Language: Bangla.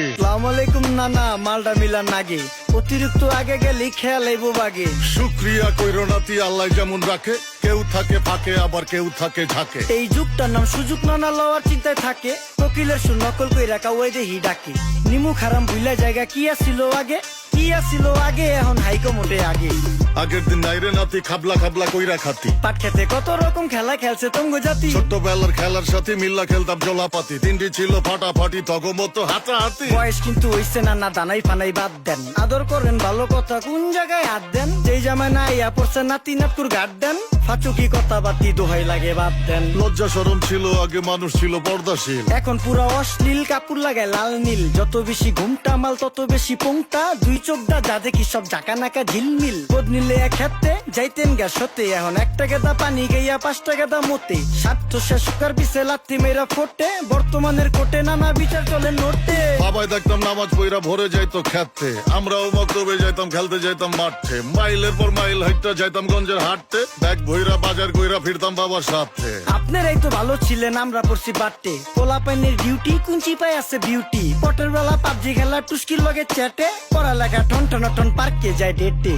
আসসালামু আলাইকুম নানা, মালডা মিলার নাগে অতিরিক্ত আগে গেলে খেয়াল আইব বাগে। শুক্রিয়া কইরো নাতি, আল্লাহ যেমন রাখে, কেউ থাকে ফাঁকে আবার কেউ থাকে ঝাঁকে। এই যুগটার নাম সুযোগ নানা লওয়ার চিন্তায় থাকে, কোকিলের সুর নকল কই রাখা ওই দেহি ডাকে। নিমু খারাম ভুলা জায়গা কি আসিল আগে, কি আসিল আগে, এখন হাইকো মোটে আগে। আগের দিন নাইরে নাতি খাবলা খাবলা কইরা খাতি, পাট খেতে কত রকম খেলা খেলছে তঙ্গ জাতি। ছোট্টবেলার খেলার সাথে মিল্লা খেলতাম জলাপাতি, তিনটি ছিল ফাটাফাটি তগমতো হাতাহাতি। বয়স কিন্তু হইছে নানা, দানাই ফানাই বাদ দেন, আদর করেন ভালো কথা কোন জায়গায় হাত দেন। যেই জামায় না ইয়া পড়ছে নাতি নাতকুর গাট দেন, ফাচুকি কথা বাতি দোহাই লাগে বাদ দেন। লজ্জা শরম ছিল আগে, মানুষ ছিল পর্দাশীল, এখন পুরো অশ্লীল কাপড় লাগায় লাল নীল। যত বেশি ঘুমটা মাল তত বেশি পোংটা, দুই চোখটা যা দেখি সব জাকা নাকা ঝিলমিল। বোধ নিলে এক হাতে যাইতেন গ্যাস হতে, এখন একটা গেদা পানি গাইয়া 5টা গেদা মতে। স্বার্থ শেষ কার পিছে লাত্তি মেয়েরা ফোটে, বর্তমানের কোটে নানা বিচার চলে নড়তে। বাবাই দেখতাম নামাজ পইরা ভরে যাইতো খেতে, আমরাও মক্তবে যাইতাম, খেলতে যাইতাম মাঠে। মাইলের পর মাইল হাইটটা যাইতাম গঞ্জের হাটতে, ব্যাগ ভইরা বাজার কইরা ফিরতাম বাবার সাথে। আপনারাই তো ভালো ছিলেন, আমরা পড়ছি বাটে। পোলা পাইনের ডিউটি কুঞ্চি পাই আছে বিউটি, পটের বেলা পাবজি খেলা টুস্কির লগে চ্যাটে, পড়ালেখা টন টন টন পার্কে যায় ডেটে।